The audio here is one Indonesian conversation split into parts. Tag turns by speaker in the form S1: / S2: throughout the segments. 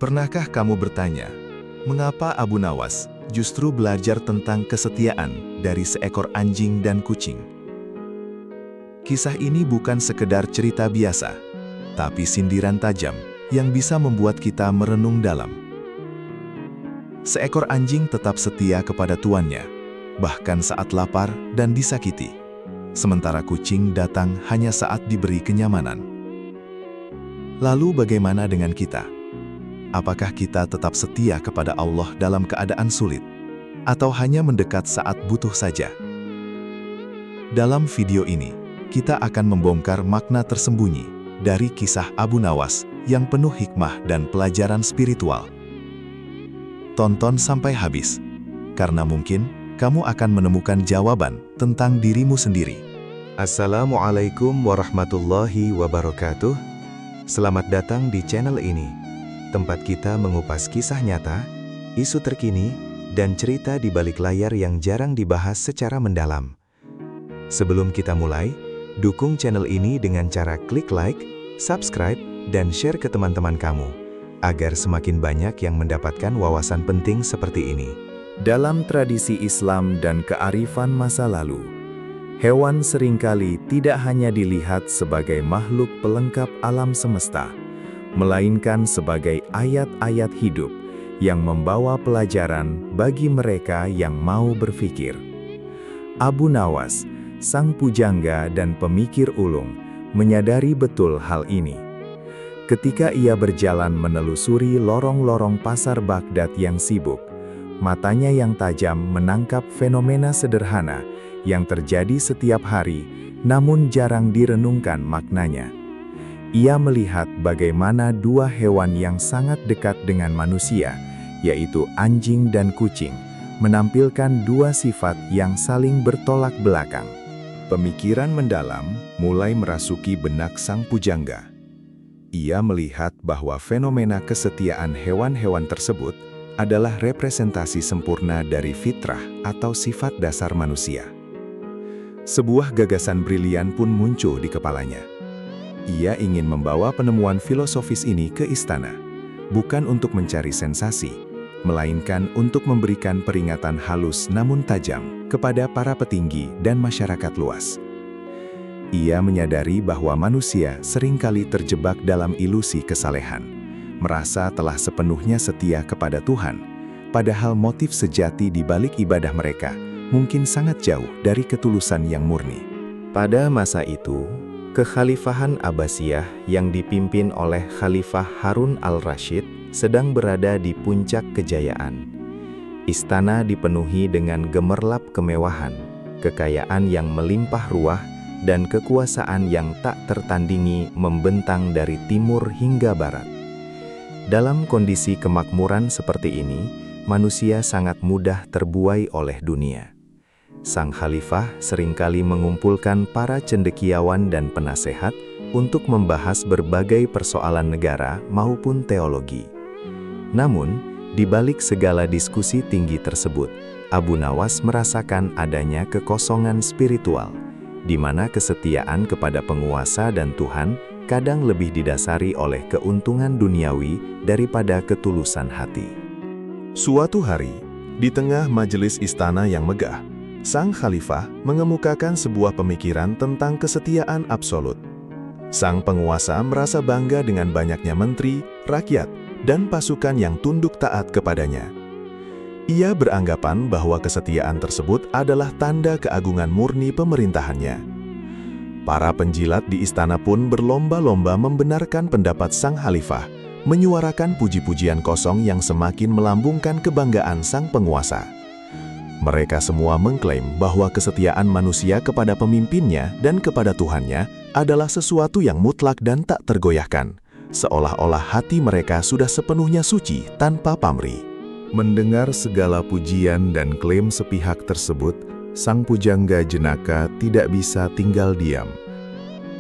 S1: Pernahkah kamu bertanya, mengapa Abu Nawas justru belajar tentang kesetiaan dari seekor anjing dan kucing? Kisah ini bukan sekedar cerita biasa, tapi sindiran tajam yang bisa membuat kita merenung dalam. Seekor anjing tetap setia kepada tuannya, bahkan saat lapar dan disakiti. Sementara kucing datang hanya saat diberi kenyamanan. Lalu bagaimana dengan kita? Apakah kita tetap setia kepada Allah dalam keadaan sulit? Atau hanya mendekat saat butuh saja? Dalam video ini, kita akan membongkar makna tersembunyi dari kisah Abu Nawas yang penuh hikmah dan pelajaran spiritual. Tonton sampai habis, karena mungkin kamu akan menemukan jawaban tentang dirimu sendiri.
S2: Assalamualaikum warahmatullahi wabarakatuh. Selamat datang di channel ini, tempat kita mengupas kisah nyata, isu terkini, dan cerita di balik layar yang jarang dibahas secara mendalam. Sebelum kita mulai, dukung channel ini dengan cara klik like, subscribe, dan share ke teman-teman kamu, agar semakin banyak yang mendapatkan wawasan penting seperti ini.
S3: Dalam tradisi Islam dan kearifan masa lalu, hewan seringkali tidak hanya dilihat sebagai makhluk pelengkap alam semesta, melainkan sebagai ayat-ayat hidup yang membawa pelajaran bagi mereka yang mau berpikir. Abu Nawas, sang pujangga dan pemikir ulung, menyadari betul hal ini. Ketika ia berjalan menelusuri lorong-lorong pasar Baghdad yang sibuk, matanya yang tajam menangkap fenomena sederhana yang terjadi setiap hari, namun jarang direnungkan maknanya. Ia melihat bagaimana dua hewan yang sangat dekat dengan manusia, yaitu anjing dan kucing, menampilkan dua sifat yang saling bertolak belakang.
S2: Pemikiran mendalam mulai merasuki benak sang pujangga. Ia melihat bahwa fenomena kesetiaan hewan-hewan tersebut adalah representasi sempurna dari fitrah atau sifat dasar manusia. Sebuah gagasan brilian pun muncul di kepalanya. Ia ingin membawa penemuan filosofis ini ke istana, bukan untuk mencari sensasi, melainkan untuk memberikan peringatan halus namun tajam kepada para petinggi dan masyarakat luas. Ia menyadari bahwa manusia seringkali terjebak dalam ilusi kesalehan, merasa telah sepenuhnya setia kepada Tuhan, padahal motif sejati di balik ibadah mereka mungkin sangat jauh dari ketulusan yang murni.
S3: Pada masa itu, Kekhalifahan Abbasiyah yang dipimpin oleh Khalifah Harun al-Rashid sedang berada di puncak kejayaan. Istana dipenuhi dengan gemerlap kemewahan, kekayaan yang melimpah ruah, dan kekuasaan yang tak tertandingi membentang dari timur hingga barat. Dalam kondisi kemakmuran seperti ini, manusia sangat mudah terbuai oleh dunia. Sang khalifah seringkali mengumpulkan para cendekiawan dan penasehat untuk membahas berbagai persoalan negara maupun teologi. Namun, di balik segala diskusi tinggi tersebut, Abu Nawas merasakan adanya kekosongan spiritual, di mana kesetiaan kepada penguasa dan Tuhan kadang lebih didasari oleh keuntungan duniawi daripada ketulusan hati.
S1: Suatu hari, di tengah majelis istana yang megah, sang khalifah mengemukakan sebuah pemikiran tentang kesetiaan absolut. Sang penguasa merasa bangga dengan banyaknya menteri, rakyat, dan pasukan yang tunduk taat kepadanya. Ia beranggapan bahwa kesetiaan tersebut adalah tanda keagungan murni pemerintahannya. Para penjilat di istana pun berlomba-lomba membenarkan pendapat sang khalifah, menyuarakan puji-pujian kosong yang semakin melambungkan kebanggaan sang penguasa. Mereka semua mengklaim bahwa kesetiaan manusia kepada pemimpinnya dan kepada Tuhannya adalah sesuatu yang mutlak dan tak tergoyahkan, seolah-olah hati mereka sudah sepenuhnya suci tanpa pamrih.
S2: Mendengar segala pujian dan klaim sepihak tersebut, sang pujangga jenaka tidak bisa tinggal diam.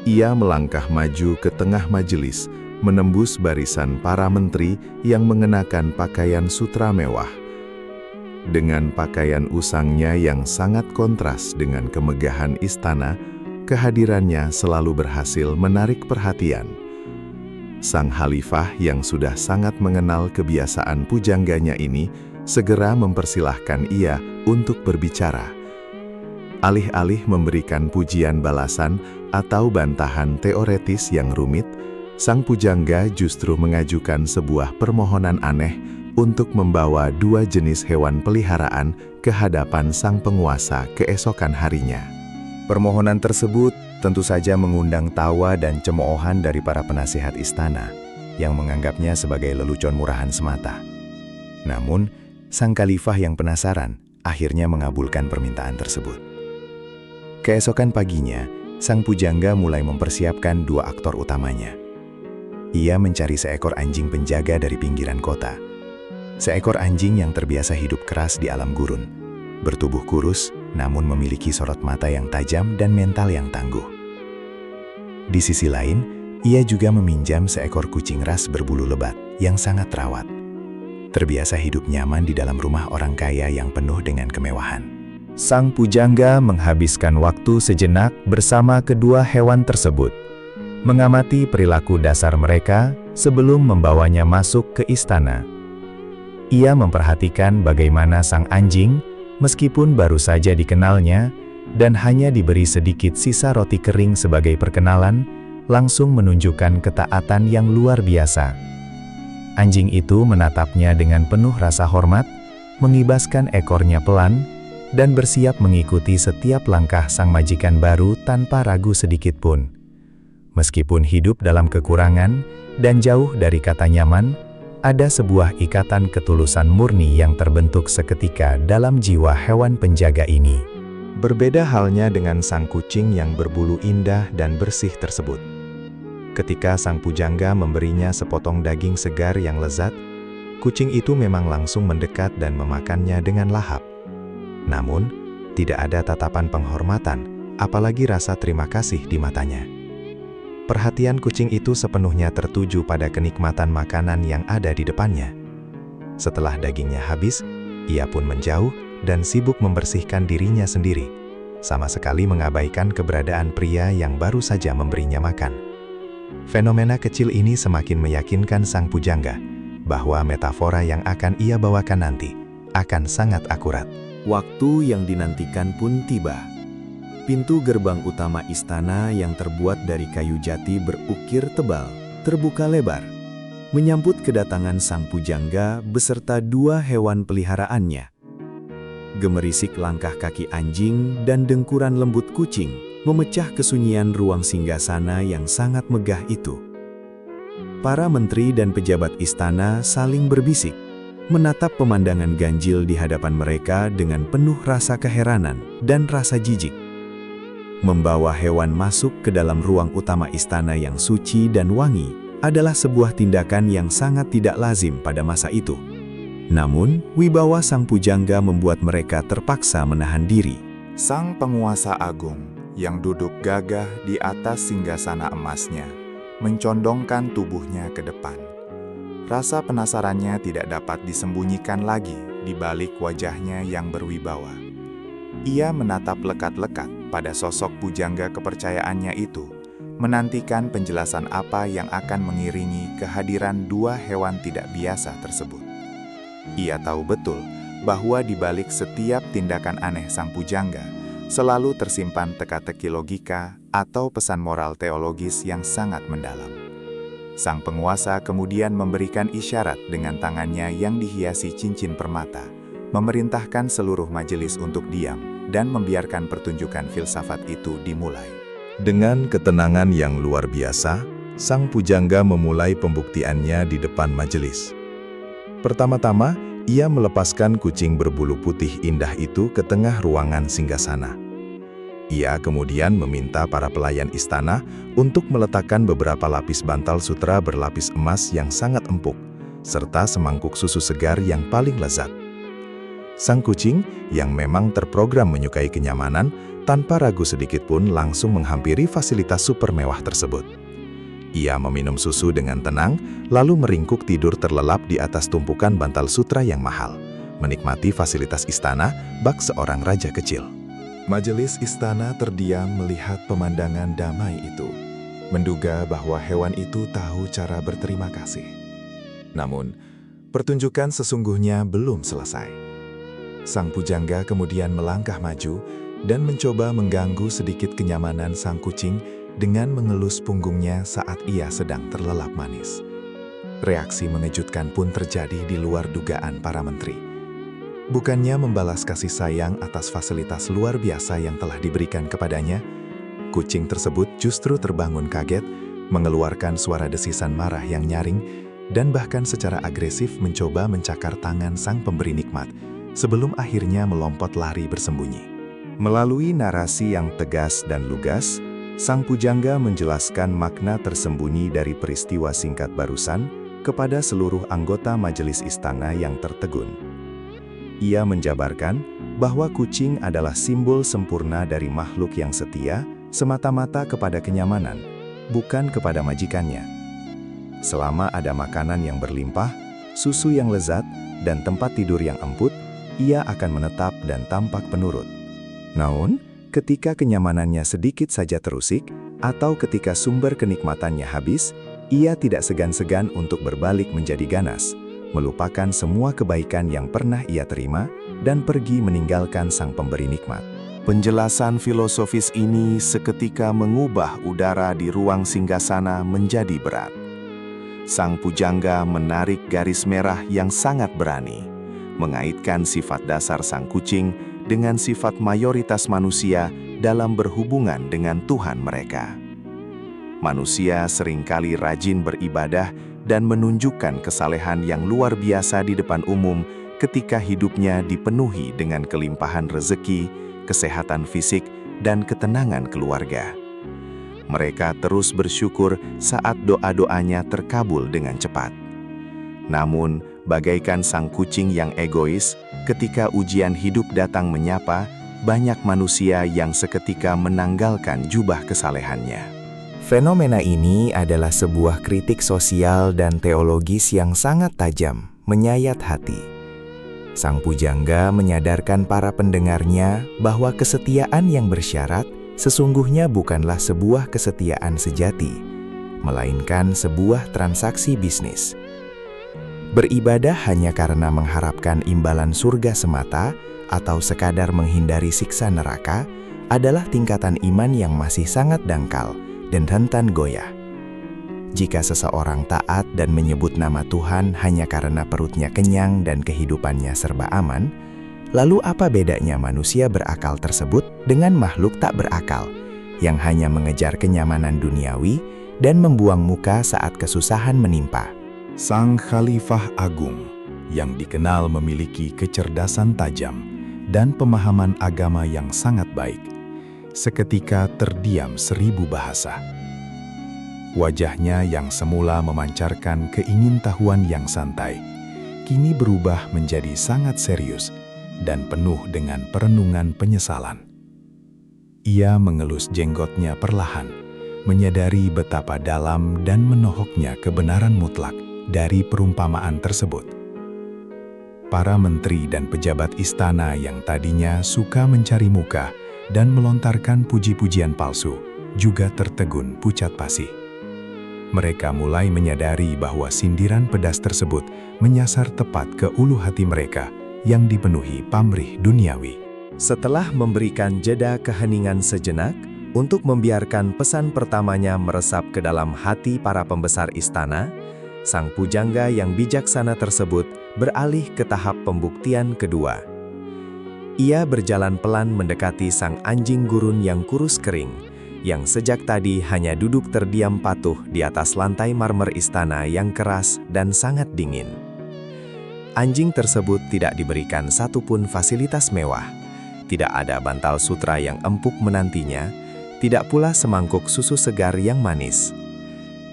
S2: Ia melangkah maju ke tengah majelis, menembus barisan para menteri yang mengenakan pakaian sutra mewah. Dengan pakaian usangnya yang sangat kontras dengan kemegahan istana, kehadirannya selalu berhasil menarik perhatian.
S1: Sang khalifah yang sudah sangat mengenal kebiasaan pujangganya ini segera mempersilahkan ia untuk berbicara. Alih-alih memberikan pujian balasan atau bantahan teoretis yang rumit, sang pujangga justru mengajukan sebuah permohonan aneh untuk membawa 2 jenis hewan peliharaan ke hadapan sang penguasa keesokan harinya.
S3: Permohonan tersebut tentu saja mengundang tawa dan cemoohan dari para penasihat istana yang menganggapnya sebagai lelucon murahan semata. Namun, sang khalifah yang penasaran akhirnya mengabulkan permintaan tersebut. Keesokan paginya, sang pujangga mulai mempersiapkan 2 aktor utamanya. Ia mencari seekor anjing penjaga dari pinggiran kota. Seekor anjing yang terbiasa hidup keras di alam gurun, bertubuh kurus namun memiliki sorot mata yang tajam dan mental yang tangguh. Di sisi lain, ia juga meminjam seekor kucing ras berbulu lebat yang sangat terawat. Terbiasa hidup nyaman di dalam rumah orang kaya yang penuh dengan kemewahan. Sang pujangga menghabiskan waktu sejenak bersama kedua hewan tersebut, mengamati perilaku dasar mereka sebelum membawanya masuk ke istana. Ia memperhatikan bagaimana sang anjing, meskipun baru saja dikenalnya dan hanya diberi sedikit sisa roti kering sebagai perkenalan, langsung menunjukkan ketaatan yang luar biasa. Anjing itu menatapnya dengan penuh rasa hormat, mengibaskan ekornya pelan, dan bersiap mengikuti setiap langkah sang majikan baru tanpa ragu sedikit pun. Meskipun hidup dalam kekurangan dan jauh dari kata nyaman, ada sebuah ikatan ketulusan murni yang terbentuk seketika dalam jiwa hewan penjaga ini. Berbeda halnya dengan sang kucing yang berbulu indah dan bersih tersebut. Ketika sang pujangga memberinya sepotong daging segar yang lezat, kucing itu memang langsung mendekat dan memakannya dengan lahap. Namun, tidak ada tatapan penghormatan, apalagi rasa terima kasih di matanya. Perhatian kucing itu sepenuhnya tertuju pada kenikmatan makanan yang ada di depannya. Setelah dagingnya habis, ia pun menjauh dan sibuk membersihkan dirinya sendiri, sama sekali mengabaikan keberadaan pria yang baru saja memberinya makan. Fenomena kecil ini semakin meyakinkan sang pujangga bahwa metafora yang akan ia bawakan nanti akan sangat akurat. Waktu yang dinantikan pun tiba. Pintu gerbang utama istana yang terbuat dari kayu jati berukir tebal terbuka lebar, menyambut kedatangan sang pujangga beserta 2 hewan peliharaannya. Gemerisik langkah kaki anjing dan dengkuran lembut kucing memecah kesunyian ruang singgasana yang sangat megah itu. Para menteri dan pejabat istana saling berbisik, menatap pemandangan ganjil di hadapan mereka dengan penuh rasa keheranan dan rasa jijik. Membawa hewan masuk ke dalam ruang utama istana yang suci dan wangi adalah sebuah tindakan yang sangat tidak lazim pada masa itu. Namun, wibawa sang pujangga membuat mereka terpaksa menahan diri.
S2: Sang penguasa agung yang duduk gagah di atas singgasana emasnya, mencondongkan tubuhnya ke depan. Rasa penasarannya tidak dapat disembunyikan lagi di balik wajahnya yang berwibawa. Ia menatap lekat-lekat pada sosok pujangga kepercayaannya itu, menantikan penjelasan apa yang akan mengiringi kehadiran 2 hewan tidak biasa tersebut. Ia tahu betul bahwa di balik setiap tindakan aneh sang pujangga, selalu tersimpan teka-teki logika atau pesan moral teologis yang sangat mendalam. Sang penguasa kemudian memberikan isyarat dengan tangannya yang dihiasi cincin permata, memerintahkan seluruh majelis untuk diam dan membiarkan pertunjukan filsafat itu dimulai.
S1: Dengan ketenangan yang luar biasa, sang pujangga memulai pembuktiannya di depan majelis. Pertama-tama, ia melepaskan kucing berbulu putih indah itu ke tengah ruangan singgasana. Ia kemudian meminta para pelayan istana untuk meletakkan beberapa lapis bantal sutra berlapis emas yang sangat empuk, serta semangkuk susu segar yang paling lezat. Sang kucing, yang memang terprogram menyukai kenyamanan, tanpa ragu sedikit pun langsung menghampiri fasilitas super mewah tersebut. Ia meminum susu dengan tenang, lalu meringkuk tidur terlelap di atas tumpukan bantal sutra yang mahal, menikmati fasilitas istana bak seorang raja kecil. Majelis istana terdiam melihat pemandangan damai itu. menduga bahwa hewan itu tahu cara berterima kasih. Namun, pertunjukan sesungguhnya belum selesai. Sang pujangga kemudian melangkah maju dan mencoba mengganggu sedikit kenyamanan sang kucing dengan mengelus punggungnya saat ia sedang terlelap manis. Reaksi mengejutkan pun terjadi di luar dugaan para menteri. Bukannya membalas kasih sayang atas fasilitas luar biasa yang telah diberikan kepadanya, kucing tersebut justru terbangun kaget, mengeluarkan suara desisan marah yang nyaring, dan bahkan secara agresif mencoba mencakar tangan sang pemberi nikmat, sebelum akhirnya melompat lari bersembunyi.
S2: Melalui narasi yang tegas dan lugas, sang pujangga menjelaskan makna tersembunyi dari peristiwa singkat barusan kepada seluruh anggota majelis istana yang tertegun. Ia menjabarkan bahwa kucing adalah simbol sempurna dari makhluk yang setia semata-mata kepada kenyamanan, bukan kepada majikannya. Selama ada makanan yang berlimpah, susu yang lezat, dan tempat tidur yang empuk, ia akan menetap dan tampak penurut. Namun, ketika kenyamanannya sedikit saja terusik, atau ketika sumber kenikmatannya habis, ia tidak segan-segan untuk berbalik menjadi ganas, melupakan semua kebaikan yang pernah ia terima, dan pergi meninggalkan sang pemberi nikmat. Penjelasan filosofis ini seketika mengubah udara di ruang singgasana menjadi berat. Sang pujangga menarik garis merah yang sangat berani, mengaitkan sifat dasar sang kucing dengan sifat mayoritas manusia dalam berhubungan dengan Tuhan mereka. Manusia seringkali rajin beribadah dan menunjukkan kesalehan yang luar biasa di depan umum ketika hidupnya dipenuhi dengan kelimpahan rezeki, kesehatan fisik, dan ketenangan keluarga. Mereka terus bersyukur saat doa-doanya terkabul dengan cepat. Namun, bagaikan sang kucing yang egois, ketika ujian hidup datang menyapa, banyak manusia yang seketika menanggalkan jubah kesalehannya.
S3: Fenomena ini adalah sebuah kritik sosial dan teologis yang sangat tajam, menyayat hati. Sang pujangga menyadarkan para pendengarnya bahwa kesetiaan yang bersyarat sesungguhnya bukanlah sebuah kesetiaan sejati, melainkan sebuah transaksi bisnis. Beribadah hanya karena mengharapkan imbalan surga semata atau sekadar menghindari siksa neraka adalah tingkatan iman yang masih sangat dangkal dan rentan goyah. Jika seseorang taat dan menyebut nama Tuhan hanya karena perutnya kenyang dan kehidupannya serba aman, lalu apa bedanya manusia berakal tersebut dengan makhluk tak berakal yang hanya mengejar kenyamanan duniawi dan membuang muka saat kesusahan menimpa?
S2: Sang Khalifah Agung, yang dikenal memiliki kecerdasan tajam dan pemahaman agama yang sangat baik, seketika terdiam 1000 bahasa. Wajahnya yang semula memancarkan keingintahuan yang santai, kini berubah menjadi sangat serius dan penuh dengan perenungan penyesalan. Ia mengelus jenggotnya perlahan, menyadari betapa dalam dan menohoknya kebenaran mutlak dari perumpamaan tersebut. Para menteri dan pejabat istana yang tadinya suka mencari muka dan melontarkan puji-pujian palsu, juga tertegun pucat pasih. Mereka mulai menyadari bahwa sindiran pedas tersebut menyasar tepat ke ulu hati mereka yang dipenuhi pamrih duniawi.
S3: Setelah memberikan jeda keheningan sejenak untuk membiarkan pesan pertamanya meresap ke dalam hati para pembesar istana, sang pujangga yang bijaksana tersebut beralih ke tahap pembuktian kedua. Ia berjalan pelan mendekati sang anjing gurun yang kurus kering, yang sejak tadi hanya duduk terdiam patuh di atas lantai marmer istana yang keras dan sangat dingin. Anjing tersebut tidak diberikan satupun fasilitas mewah, tidak ada bantal sutra yang empuk menantinya, tidak pula semangkuk susu segar yang manis.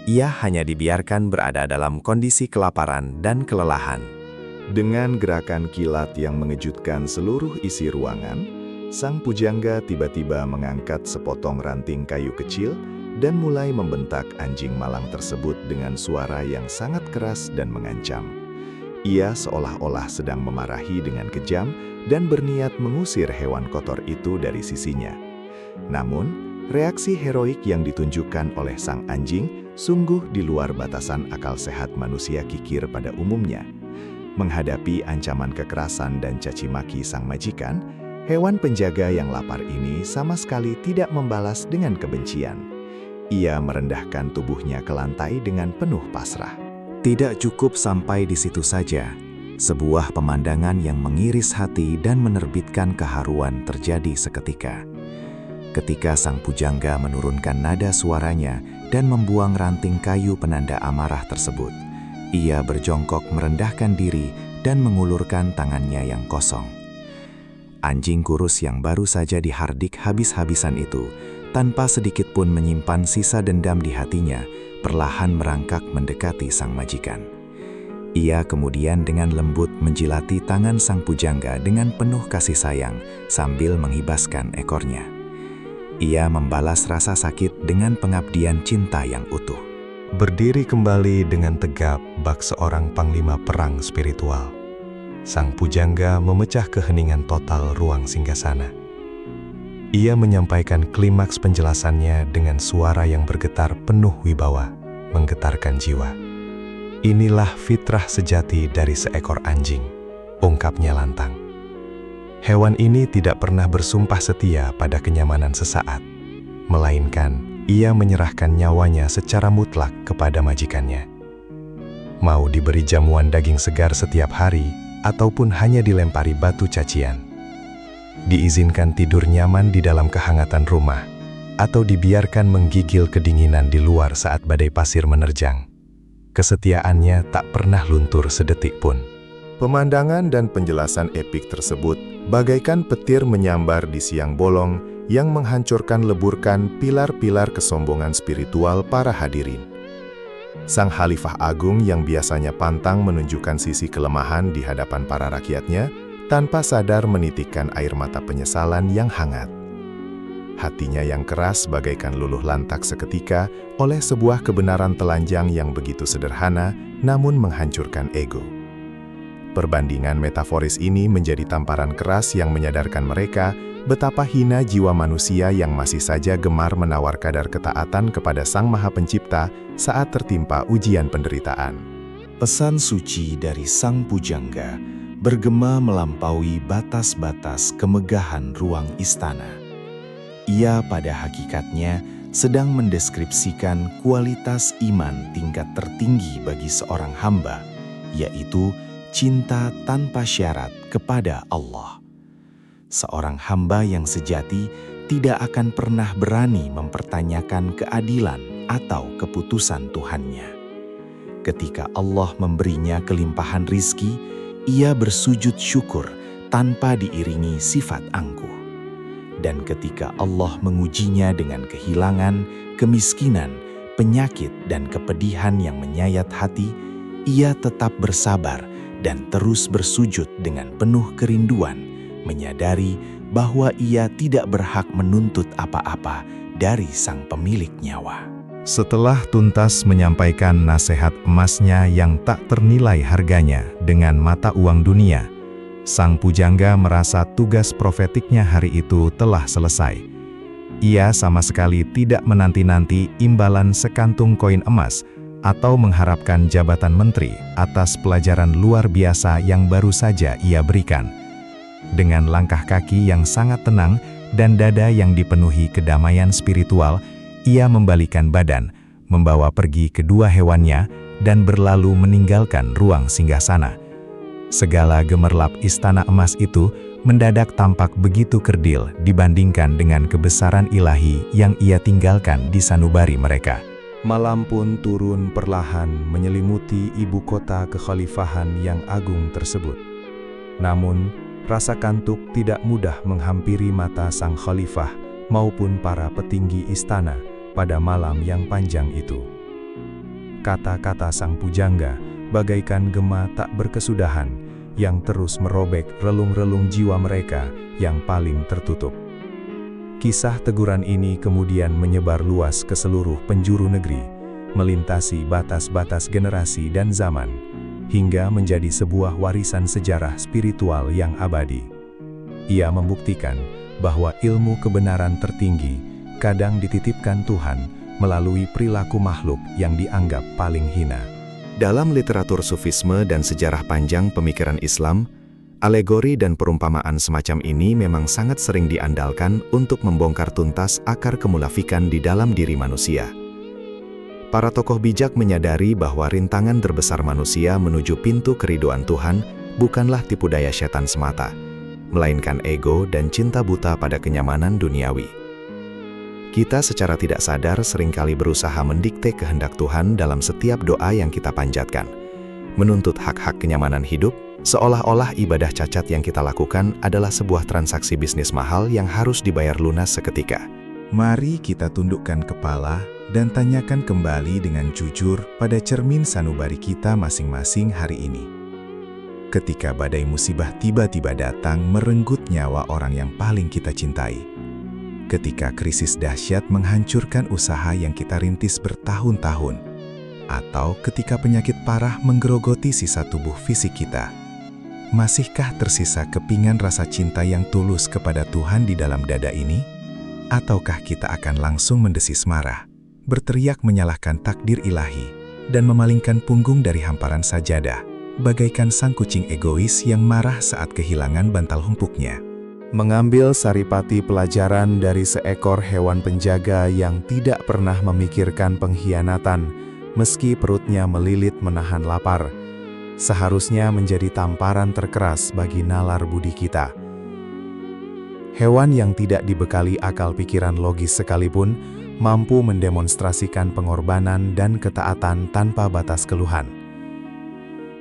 S3: Ia hanya dibiarkan berada dalam kondisi kelaparan dan kelelahan.
S2: Dengan gerakan kilat yang mengejutkan seluruh isi ruangan, sang pujangga tiba-tiba mengangkat sepotong ranting kayu kecil dan mulai membentak anjing malang tersebut dengan suara yang sangat keras dan mengancam. Ia seolah-olah sedang memarahi dengan kejam dan berniat mengusir hewan kotor itu dari sisinya. Namun, Reaksi heroik yang ditunjukkan oleh sang anjing sungguh di luar batasan akal sehat manusia kikir pada umumnya. Menghadapi ancaman kekerasan dan caci maki sang majikan, hewan penjaga yang lapar ini sama sekali tidak membalas dengan kebencian. Ia merendahkan tubuhnya ke lantai dengan penuh pasrah.
S3: Tidak cukup sampai di situ saja. Sebuah pemandangan yang mengiris hati dan menerbitkan keharuan terjadi seketika. Ketika sang pujangga menurunkan nada suaranya dan membuang ranting kayu penanda amarah tersebut, ia berjongkok merendahkan diri dan mengulurkan tangannya yang kosong. Anjing kurus yang baru saja dihardik habis-habisan itu, tanpa sedikit pun menyimpan sisa dendam di hatinya, perlahan merangkak mendekati sang majikan. Ia kemudian dengan lembut menjilati tangan sang pujangga dengan penuh kasih sayang sambil menghibaskan ekornya. Ia membalas rasa sakit dengan pengabdian cinta yang utuh.
S1: Berdiri kembali dengan tegap bak seorang panglima perang spiritual. Sang pujangga memecah keheningan total ruang singgasana. Ia menyampaikan klimaks penjelasannya dengan suara yang bergetar penuh wibawa, menggetarkan jiwa. Inilah fitrah sejati dari seekor anjing, ungkapnya lantang. Hewan ini tidak pernah bersumpah setia pada kenyamanan sesaat, melainkan ia menyerahkan nyawanya secara mutlak kepada majikannya. Mau diberi jamuan daging segar setiap hari, ataupun hanya dilempari batu cacian. Diizinkan tidur nyaman di dalam kehangatan rumah, atau dibiarkan menggigil kedinginan di luar saat badai pasir menerjang. Kesetiaannya tak pernah luntur sedetik pun.
S2: Pemandangan dan penjelasan epik tersebut bagaikan petir menyambar di siang bolong yang menghancurkan leburkan pilar-pilar kesombongan spiritual para hadirin. Sang Khalifah Agung yang biasanya pantang menunjukkan sisi kelemahan di hadapan para rakyatnya, tanpa sadar menitikkan air mata penyesalan yang hangat. Hatinya yang keras bagaikan luluh lantak seketika oleh sebuah kebenaran telanjang yang begitu sederhana namun menghancurkan ego. Perbandingan metaforis ini menjadi tamparan keras yang menyadarkan mereka betapa hina jiwa manusia yang masih saja gemar menawar kadar ketaatan kepada Sang Maha Pencipta saat tertimpa ujian penderitaan.
S3: Pesan suci dari sang pujangga bergema melampaui batas-batas kemegahan ruang istana. Ia pada hakikatnya sedang mendeskripsikan kualitas iman tingkat tertinggi bagi seorang hamba, yaitu cinta tanpa syarat kepada Allah. Seorang hamba yang sejati tidak akan pernah berani mempertanyakan keadilan atau keputusan Tuhannya. Ketika Allah memberinya kelimpahan rizki, ia bersujud syukur tanpa diiringi sifat angkuh. Dan ketika Allah mengujinya dengan kehilangan, kemiskinan, penyakit, dan kepedihan yang menyayat hati, ia tetap bersabar dan terus bersujud dengan penuh kerinduan, menyadari bahwa ia tidak berhak menuntut apa-apa dari sang pemilik nyawa.
S1: Setelah tuntas menyampaikan nasihat emasnya yang tak ternilai harganya dengan mata uang dunia, sang pujangga merasa tugas profetiknya hari itu telah selesai. Ia sama sekali tidak menanti-nanti imbalan sekantung koin emas atau mengharapkan jabatan menteri atas pelajaran luar biasa yang baru saja ia berikan. Dengan langkah kaki yang sangat tenang dan dada yang dipenuhi kedamaian spiritual, ia membalikan badan, membawa pergi kedua hewannya, dan berlalu meninggalkan ruang singgasana. Segala gemerlap istana emas itu mendadak tampak begitu kerdil dibandingkan dengan kebesaran ilahi yang ia tinggalkan di sanubari mereka. Malam pun turun perlahan menyelimuti ibu kota kekhalifahan yang agung tersebut. Namun, rasa kantuk tidak mudah menghampiri mata sang khalifah maupun para petinggi istana pada malam yang panjang itu. Kata-kata sang pujangga bagaikan gema tak berkesudahan yang terus merobek relung-relung jiwa mereka yang paling tertutup. Kisah teguran ini kemudian menyebar luas ke seluruh penjuru negeri, melintasi batas-batas generasi dan zaman, hingga menjadi sebuah warisan sejarah spiritual yang abadi. Ia membuktikan bahwa ilmu kebenaran tertinggi
S2: kadang dititipkan Tuhan melalui perilaku makhluk yang dianggap paling hina.
S3: Dalam literatur sufisme dan sejarah panjang pemikiran Islam, alegori dan perumpamaan semacam ini memang sangat sering diandalkan untuk membongkar tuntas akar kemunafikan di dalam diri manusia. Para tokoh bijak menyadari bahwa rintangan terbesar manusia menuju pintu keriduan Tuhan bukanlah tipu daya setan semata, melainkan ego dan cinta buta pada kenyamanan duniawi. Kita secara tidak sadar seringkali berusaha mendikte kehendak Tuhan dalam setiap doa yang kita panjatkan, menuntut hak-hak kenyamanan hidup, seolah-olah ibadah cacat yang kita lakukan adalah sebuah transaksi bisnis mahal yang harus dibayar lunas seketika.
S2: Mari kita tundukkan kepala dan tanyakan kembali dengan jujur pada cermin sanubari kita masing-masing hari ini. Ketika badai musibah tiba-tiba datang merenggut nyawa orang yang paling kita cintai. Ketika krisis dahsyat menghancurkan usaha yang kita rintis bertahun-tahun. Atau ketika penyakit parah menggerogoti sisa tubuh fisik kita. Masihkah tersisa kepingan rasa cinta yang tulus kepada Tuhan di dalam dada ini? Ataukah kita akan langsung mendesis marah, berteriak menyalahkan takdir ilahi, dan memalingkan punggung dari hamparan sajadah, bagaikan sang kucing egois yang marah saat kehilangan bantal empuknya?
S3: Mengambil saripati pelajaran dari seekor hewan penjaga yang tidak pernah memikirkan pengkhianatan, meski perutnya melilit menahan lapar, seharusnya menjadi tamparan terkeras bagi nalar budi kita. Hewan yang tidak dibekali akal pikiran logis sekalipun, mampu mendemonstrasikan pengorbanan dan ketaatan tanpa batas keluhan.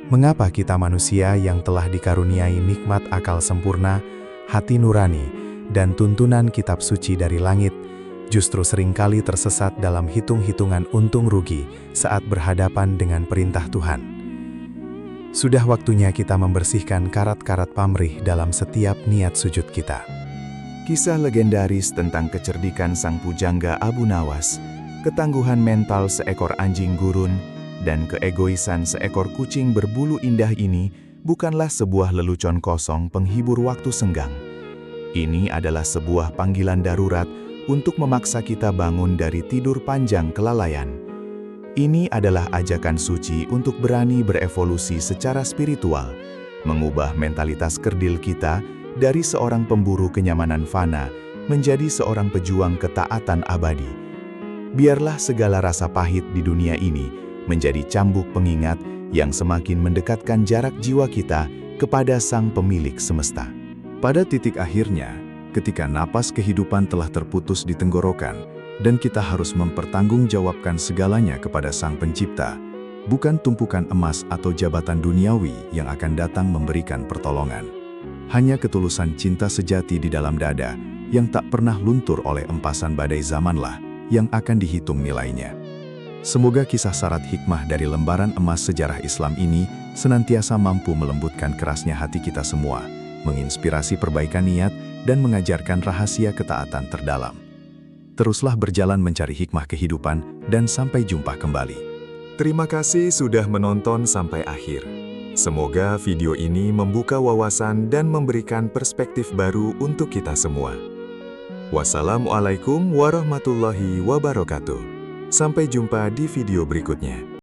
S3: Mengapa kita manusia yang telah dikaruniai nikmat akal sempurna, hati nurani, dan tuntunan kitab suci dari langit, justru seringkali tersesat dalam hitung-hitungan untung rugi saat berhadapan dengan perintah Tuhan? Sudah waktunya kita membersihkan karat-karat pamrih dalam setiap niat sujud kita. Kisah legendaris tentang kecerdikan sang pujangga Abu Nawas, ketangguhan mental seekor anjing gurun, dan keegoisan seekor kucing berbulu indah ini bukanlah sebuah lelucon kosong penghibur waktu senggang. Ini adalah sebuah panggilan darurat untuk memaksa kita bangun dari tidur panjang kelalaian. Ini adalah ajakan suci untuk berani berevolusi secara spiritual, mengubah mentalitas kerdil kita dari seorang pemburu kenyamanan fana menjadi seorang pejuang ketaatan abadi. Biarlah segala rasa pahit di dunia ini menjadi cambuk pengingat yang semakin mendekatkan jarak jiwa kita kepada Sang Pemilik semesta.
S2: Pada titik akhirnya, ketika napas kehidupan telah terputus di tenggorokan, dan kita harus mempertanggungjawabkan segalanya kepada Sang Pencipta, bukan tumpukan emas atau jabatan duniawi yang akan datang memberikan pertolongan. Hanya ketulusan cinta sejati di dalam dada yang tak pernah luntur oleh empasan badai zamanlah yang akan dihitung nilainya. Semoga kisah syarat hikmah dari lembaran emas sejarah Islam ini senantiasa mampu melembutkan kerasnya hati kita semua, menginspirasi perbaikan niat, dan mengajarkan rahasia ketaatan terdalam. Teruslah berjalan mencari hikmah kehidupan, dan sampai jumpa kembali.
S1: Terima kasih sudah menonton sampai akhir. Semoga video ini membuka wawasan dan memberikan perspektif baru untuk kita semua. Wassalamualaikum warahmatullahi wabarakatuh. Sampai jumpa di video berikutnya.